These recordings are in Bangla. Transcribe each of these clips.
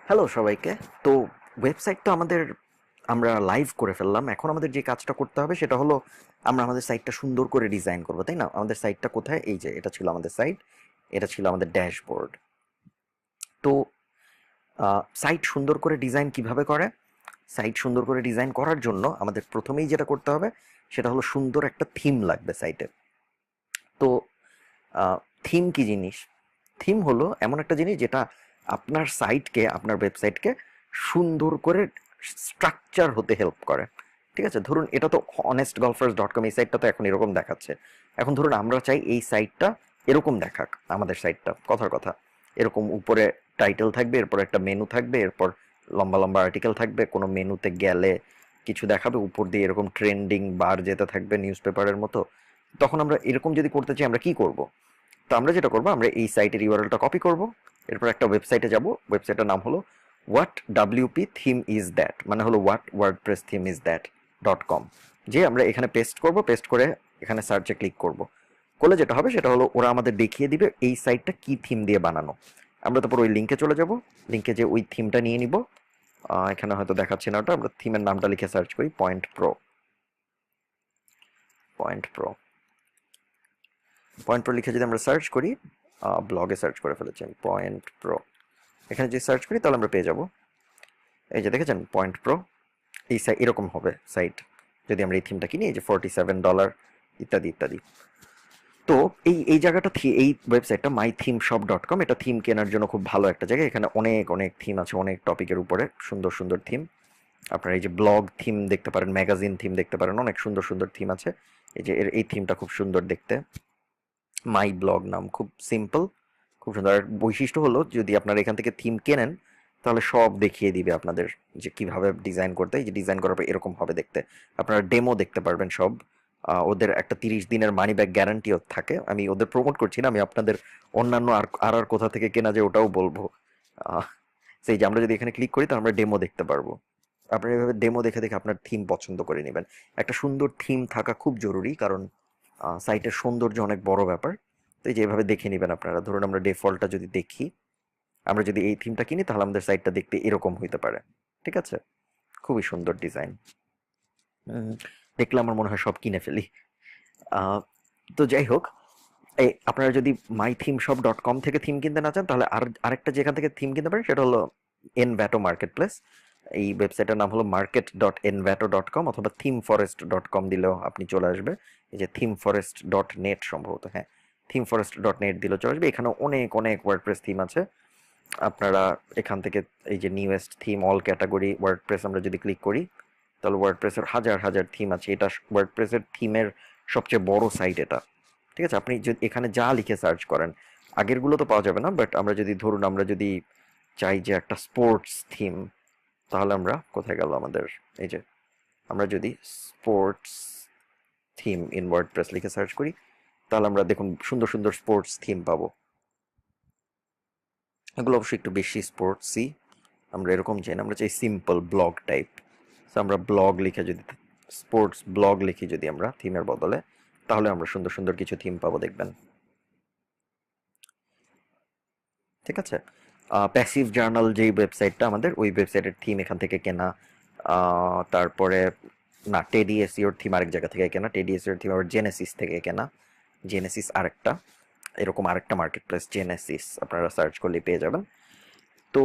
হ্যালো সবাইকে। তো ওয়েবসাইট তো আমরা লাইভ করে ফেললাম। এখন আমাদের যে কাজটা করতে হবে সেটা হলো আমরা আমাদের সাইটটা সুন্দর করে ডিজাইন করবো, তাই না? আমাদের সাইটটা কোথায়? এই যে এটা ছিল আমাদের সাইট, এটা ছিল আমাদের ড্যাশবোর্ড। তো সাইট সুন্দর করে ডিজাইন কিভাবে করে? সাইট সুন্দর করে ডিজাইন করার জন্য আমাদের প্রথমেই যেটা করতে হবে সেটা হলো সুন্দর একটা থিম লাগবে সাইটে। তো থিম কি জিনিস? থিম হলো এমন একটা জিনিস যেটা আপনার সাইটকে, আপনার ওয়েবসাইটকে সুন্দর করে স্ট্রাকচার হতে হেল্প করে। ঠিক আছে, ধরুন এটা তো honestgolfers.com, এই সাইটটা তো এখন এরকম দেখাচ্ছে। এখন ধরুন আমরা চাই এই সাইটটা এরকম দেখাক। আমাদের সাইটটা কথার কথা এরকম উপরে টাইটেল থাকবে, এরপর একটা মেনু থাকবে, এরপর লম্বা লম্বা আর্টিকেল থাকবে, কোনো মেনুতে গেলে কিছু দেখাবে, উপর দিয়ে এরকম ট্রেন্ডিং বার যেতে থাকবে নিউজ পেপারের মতো। তখন আমরা এরকম যদি করতে চাই আমরা কি করব? তো আমরা যেটা করবো, আমরা এই সাইটের ইউআরএলটা কপি করব, এরপর একটা ওয়েবসাইটে যাব। ওয়েবসাইটের নাম হলো what WP theme is that, মানে হলো what WordPress theme is that .com। যে আমরা এখানে পেস্ট করব, পেস্ট করে এখানে সার্চে ক্লিক করব। করলে যেটা হবে সেটা হলো ওরা আমাদের দেখিয়ে দিবে এই সাইটটা কি থিম দিয়ে বানানো। আমরা তারপর ওই লিঙ্কে চলে যাব, লিঙ্কে যে ওই থিমটা নিয়ে নিব। এখানে হয়তো দেখাচ্ছে না ওটা, আমরা থিমের নামটা লিখে সার্চ করি point pro. Point pro, point pro লিখে যদি আমরা সার্চ করি, ব্লগে সার্চ করে ফেলেছি আমি পয়েন্ট প্রো। এখানে যদি সার্চ করি তাহলে আমরা পেয়ে যাব, এই যে দেখেছেন পয়েন্ট প্রো। এই এরকম হবে সাইট যদি আমরা এই থিমটা কিনি, এই যে $47 ইত্যাদি ইত্যাদি। তো এই এই জায়গাটা, এই ওয়েবসাইটটা mythemeshop.com, এটা থিম কেনার জন্য খুব ভালো একটা জায়গা। এখানে অনেক অনেক থিম আছে, অনেক টপিকের উপরে সুন্দর সুন্দর থিম। আপনারা এই যে ব্লগ থিম দেখতে পারেন, ম্যাগাজিন থিম দেখতে পারেন, অনেক সুন্দর সুন্দর থিম আছে। এই যে এই থিমটা খুব সুন্দর দেখতে, মাই ব্লগ নাম, খুব সিম্পল, খুব সুন্দর। আর বৈশিষ্ট্য হলো যদি আপনারা এখান থেকে থিম কেনেন তাহলে সব দেখিয়ে দিবে আপনাদের যে কিভাবে ডিজাইন করতে। এই যে ডিজাইন করার পর এরকম হবে দেখতে, আপনারা ডেমো দেখতে পারবেন সব। ওদের একটা 30 দিনের মানি ব্যাক গ্যারান্টিও থাকে। আমি ওদের প্রমোট করছি না, আমি আপনাদের অন্যান্য আর কোথা থেকে কেনা যায় ওটাও বলবো। সেই যে আমরা যদি এখানে ক্লিক করি তাহলে আমরা ডেমো দেখতে পারবো। আপনারা এভাবে ডেমো দেখে দেখে আপনার থিম পছন্দ করে নেবেন। একটা সুন্দর থিম থাকা খুব জরুরি, কারণ সাইটের সৌন্দর্য অনেক বড় ব্যাপার। তো এই যে এভাবে দেখে নেবেন আপনারা। ধরুন আমরা ডিফল্টটা যদি দেখি, আমরা যদি এই থিমটা কিনি তাহলে আমাদের সাইটটা দেখতে এরকম হইতে পারে। ঠিক আছে, খুবই সুন্দর ডিজাইন। দেখলে আমার মনে হয় সব কিনে ফেলি। আহ, তো যাই হোক, এই আপনারা যদি mythemeshop.com থেকে থিম কিনতে না চান তাহলে আরেকটা যেখান থেকে থিম কিনতে পারেন সেটা হলো এনভ্যাটো মার্কেট প্লেস। এই ওয়েবসাইটের নাম হলো market.envato.com, অথবা themeforest.com দিলেও আপনি চলে আসবে। এই যে themeforest.net সম্ভবত, হ্যাঁ, themeforest.net দিলেও চলে আসবে। এখানে অনেক অনেক ওয়ার্ডপ্রেস থিম আছে। আপনারা এখান থেকে এই যে newest theme, all category WordPress আমরা যদি ক্লিক করি তাহলে ওয়ার্ডপ্রেসের হাজার হাজার থিম আছে। এটা ওয়ার্ডপ্রেসের থিমের সবচেয়ে বড় সাইট এটা। ঠিক আছে, আপনি যদি এখানে যা লিখে সার্চ করেন, আগেরগুলো তো পাওয়া যাবে না, বাট আমরা যদি ধরুন আমরা যদি চাই যে একটা স্পোর্টস থিম, তাহলে আমরা কোথায় গেল আমাদের, এই যে আমরা যদি স্পোর্টস থিম ইন ওয়ার্ডপ্রেস লিখে সার্চ করি তাহলে আমরা দেখুন সুন্দর সুন্দর স্পোর্টস থিম পাবো। এগুলো অবশ্যই একটু বেশি স্পোর্টসই। আমরা এরকম চাই না, আমরা চাই সিম্পল ব্লগ টাইপ। তো আমরা ব্লগ লিখে যদি স্পোর্টস ব্লগ লিখি যদি আমরা থিমের বদলে, তাহলে আমরা সুন্দর সুন্দর কিছু থিম পাবো দেখবেন। ঠিক আছে, প্যাসিভ জার্নাল যেই ওয়েবসাইটটা আমাদের, ওই ওয়েবসাইটের থিম এখান থেকে কেনা। তারপরে না, টেডি এসিওর থিম আরেক জায়গা থেকে কেনা, টেডি এসিওর থিম আবার জেনেসিস থেকে কেনা। জেনেসিস আরেকটা, এরকম আরেকটা মার্কেট প্লেস জেনেসিস, আপনারা সার্চ করলে পেয়ে যাবেন। তো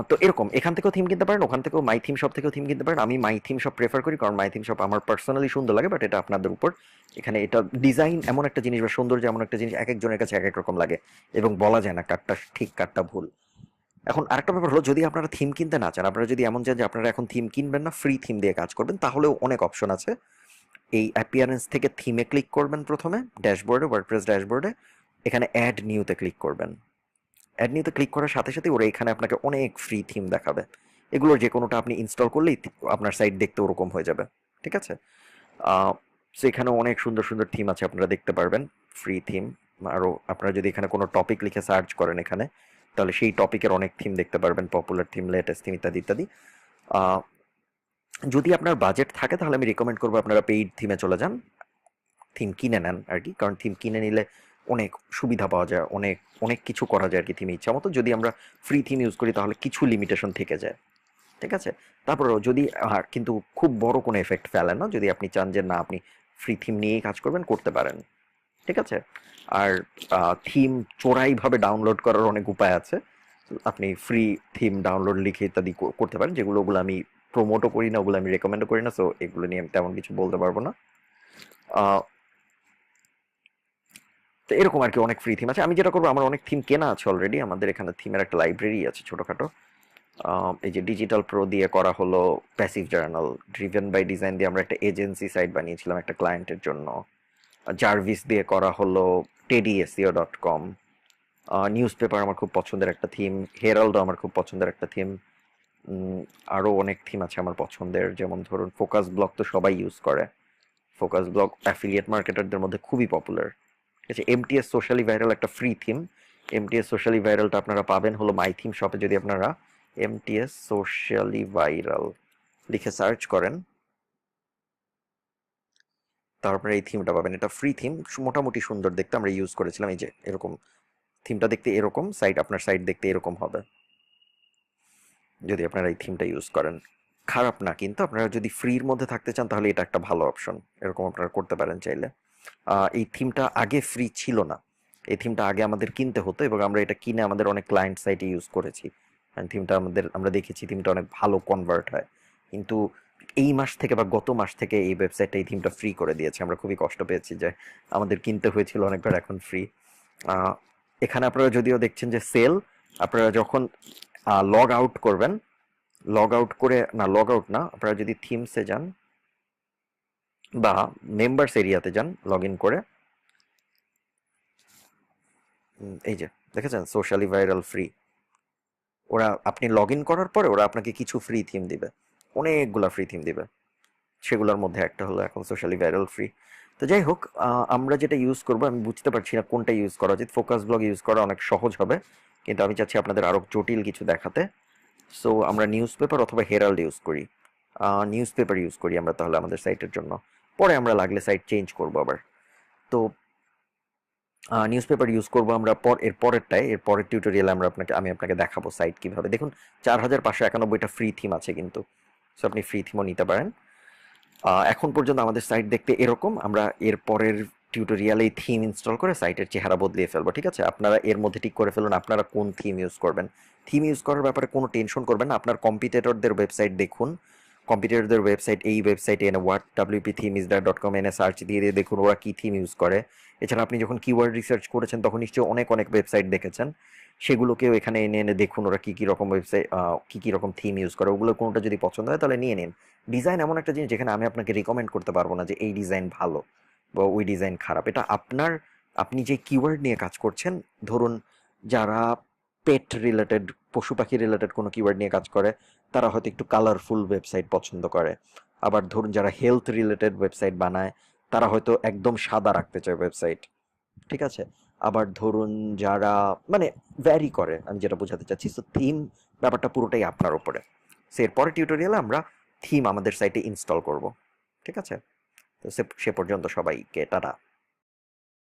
তো এরকম এখান থেকেও থিম কিনতে পারেন, ওখান থেকেও মাই থিম শপ থেকেও থিম কিনতে পারেন। আমি মাই থিম শপ প্রেফার করি, কারণ মাই থিম শপ আমার পার্সোনালি সুন্দর লাগে, বাট এটা আপনাদের উপর। এখানে এটা ডিজাইন এমন একটা জিনিস বা সৌন্দর্য এমন একটা জিনিস, এক একজনের কাছে এক এক রকম লাগে এবং বলা যায় না কারটা ঠিক কারটা ভুল। এখন আরেকটা ব্যাপার হলো, যদি আপনারা থিম কিনতে না চান, আপনারা যদি এমন চান যে আপনারা এখন থিম কিনবেন না, ফ্রি থিম দিয়ে কাজ করবেন, তাহলেও অনেক অপশন আছে। এই অ্যাপিয়ারেন্স থেকে থিমে ক্লিক করবেন প্রথমে, ড্যাশবোর্ডে, ওয়ার্ডপ্রেস ড্যাশবোর্ডে, এখানে অ্যাড নিউতে ক্লিক করবেন। অ্যাড নিউতে ক্লিক করার সাথে সাথে ওরা এখানে আপনাকে অনেক ফ্রি থিম দেখাবে। এগুলোর যে কোনোটা আপনি ইনস্টল করলেই আপনার সাইট দেখতে ওরকম হয়ে যাবে। ঠিক আছে, সো এখানে অনেক সুন্দর সুন্দর থিম আছে, আপনারা দেখতে পারবেন ফ্রি থিম। আরও আপনারা যদি এখানে কোনো টপিক লিখে সার্চ করেন এখানে, তাহলে সেই টপিকের অনেক থিম দেখতে পারবেন, পপুলার থিম, লেটেস্ট থিম ইত্যাদি ইত্যাদি। আহ, যদি আপনার বাজেট থাকে তাহলে আমি রিকমেন্ড করবো আপনারা পেইড থিমে চলে যান, থিম কিনে নেন আর কি, কারণ থিম কিনে নিলে অনেক সুবিধা পাওয়া যায়, অনেক অনেক কিছু করা যায় আর কি থিমে ইচ্ছা মতো। যদি আমরা ফ্রি থিম ইউজ করি তাহলে কিছু লিমিটেশন থেকে যায়, ঠিক আছে? তারপরেও যদি কিন্তু খুব বড় কোনো এফেক্ট ফেলে না। যদি আপনি চান যে না আপনি ফ্রি থিম নিয়েই কাজ করবেন, করতে পারেন, ঠিক আছে? আর থিম চোরাইভাবে ডাউনলোড করার অনেক উপায় আছে। আপনি ফ্রি থিম ডাউনলোড লিখে ইত্যাদি করতে পারেন, যেগুলো ওগুলো আমি প্রমোটও করি না, ওগুলো আমি রেকমেন্ডও করি না, সো এগুলো নিয়ে আমি তেমন কিছু বলতে পারবো না। আহ, তো এরকম আর কি অনেক ফ্রি থিম আছে। আমি যেটা করবো, আমার অনেক থিম কেনা আছে অলরেডি, আমাদের এখানে থিমের একটা লাইব্রেরি আছে ছোটোখাটো। এই যে ডিজিটাল প্রো দিয়ে করা হলো passive journal, driven by design দিয়ে আমরা একটা এজেন্সি সাইট বানিয়েছিলাম একটা ক্লায়েন্টের জন্য। জার্ভিস দিয়ে করা হলো teddySEO.com। নিউজ পেপার আমার খুব পছন্দের একটা থিম, হেরাল্ডও আমার খুব পছন্দের একটা থিম। আরও অনেক থিম আছে আমার পছন্দের, যেমন ধরুন ফোকাস ব্লক তো সবাই ইউজ করে, ফোকাস ব্লক অ্যাফিলিয়েট মার্কেটারদের মধ্যে খুবই পপুলার। ঠিক আছে, এমটিএস সোশ্যালি ভাইরাল একটা ফ্রি থিম। এমটিএস সোশ্যালি ভাইরালটা আপনারা পাবেন হলো মাই থিম শপে। যদি আপনারা এমটিএস সোশ্যালি ভাইরাল লিখে সার্চ করেন, তারপরে এই থিমটা পাবেন। এটা ফ্রি থিম, মোটামুটি সুন্দর দেখতে, আমরা ইউজ করেছিলাম। এই যে এরকম থিমটা দেখতে এরকম, সাইট আপনার সাইট দেখতে এরকম হবে যদি আপনারা এই থিমটা ইউজ করেন। খারাপ না, কিন্তু আপনারা যদি ফ্রির মধ্যে থাকতে চান তাহলে এটা একটা ভালো অপশন, এরকম আপনারা করতে পারেন চাইলে। এই থিমটা আগে ফ্রি ছিল না, এই থিমটা আগে আমাদের কিনতে হতো, এবং আমরা এটা কিনে আমাদের অনেক ক্লায়েন্ট সাইটে ইউজ করেছি। থিমটা আমরা দেখেছি থিমটা অনেক ভালো কনভার্ট হয়। কিন্তু এই মাস থেকে বা গত মাস থেকে এই ওয়েবসাইটটা এই থিমটা ফ্রি করে দিয়েছে। আমরা খুবই কষ্ট পেয়েছি যে আমাদের কিনতে হয়েছিল অনেকবার, এখন ফ্রি। এখানে আপনারা যদিও দেখছেন যে সেল, আপনারা যখন লগ আউট করবেন, লগ আউট করে না, লগ আউট না, আপনারা যদি থিমসে যান বা মেম্বার্স এরিয়াতে যান লগ ইন করে, এই যে দেখেছেন সোশ্যালি ভাইরাল ফ্রি, ওরা আপনি লগ ইন করার পরে ওরা আপনাকে কিছু ফ্রি থিম দিবে, অনেকগুলা ফ্রি থিম দিবে। সেগুলোর মধ্যে একটা হলো এখন সোশ্যালি ভাইরাল ফ্রি। তো যাই হোক, আমরা যেটা ইউজ করবো, আমি বুঝতে পারছি না কোনটা ইউজ করা উচিত। ফোকাস ব্লগ ইউজ করা অনেক সহজ হবে, কিন্তু আমি চাচ্ছি আপনাদের আরও জটিল কিছু দেখাতে। সো আমরা নিউজ পেপার অথবা হেরাল্ড ইউজ করি। নিউজ পেপার ইউজ করি আমরা তাহলে আমাদের সাইটের জন্য, পরে আমরা লাগলে সাইট চেঞ্জ করবো আবার। তো নিউজ পেপার ইউজ করবো আমরা এর পরেরটায়, এর পরের টিউটোরিয়ালে আমি আপনাকে দেখাবো সাইট কীভাবে। দেখুন 4591টা ফ্রি থিম আছে কিন্তু, সো আপনি ফ্রি থিমও নিতে পারেন। এখন পর্যন্ত আমাদের সাইট দেখতে এরকম। আমরা এর পরের টিউটোরিয়ালে থিম ইনস্টল করে সাইটের চেহারা বদলিয়ে ফেলবো, ঠিক আছে? আপনারা এর মধ্যে ঠিক করে ফেলুন আপনারা কোন থিম ইউজ করবেন। থিম ইউজ করার ব্যাপারে কোনো টেনশন করবেন না। আপনার কম্পিটিটরদের ওয়েবসাইট দেখুন, কম্পিটিটরদের ওয়েবসাইট, এই ওয়েবসাইটে এনে whatwpthemeister.com এনে সার্চ দিয়ে দিয়ে দেখুন ওরা কী থিম ইউজ করে। এছাড়া আপনি যখন কিওয়ার্ড রিসার্চ করেছেন তখন নিশ্চয়ই অনেক অনেক ওয়েবসাইট দেখেছেন, সেগুলোকেও এখানে এনে এনে দেখুন ওরা কী কী রকম ওয়েবসাইট, কী কী রকম থিম ইউজ করে। ওগুলো কোনোটা যদি পছন্দ হয় তাহলে নিয়ে নিন। ডিজাইন এমন একটা জিনিস যেখানে আমি আপনাকে রিকমেন্ড করতে পারবো না যে এই ডিজাইন ভালো বা ওই ডিজাইন খারাপ। এটা আপনার, আপনি যে কিওয়ার্ড নিয়ে কাজ করছেন, ধরুন যারা পেট রিলেটেড, পশু পাখি রিলেটেড কোনো কিওয়ার্ড নিয়ে কাজ করে, তারা হয়তো একটু কালারফুল ওয়েবসাইট পছন্দ করে। আবার ধরুন যারা হেলথ রিলেটেড ওয়েবসাইট বানায়, তারা হয়তো একদম সাদা রাখতে চায় ওয়েবসাইট, ঠিক আছে? আবার ধরুন যারা মানে ভ্যারি করে, আমি যেটা বোঝাতে চাচ্ছি। সো থিম ব্যাপারটা পুরোটাই আপনার উপরে। সো এরপরে টিউটোরিয়ালে আমরা থিম আমাদের সাইটে ইনস্টল করব, ঠিক আছে? তো সে পর্যন্ত সবাইকে টাটা।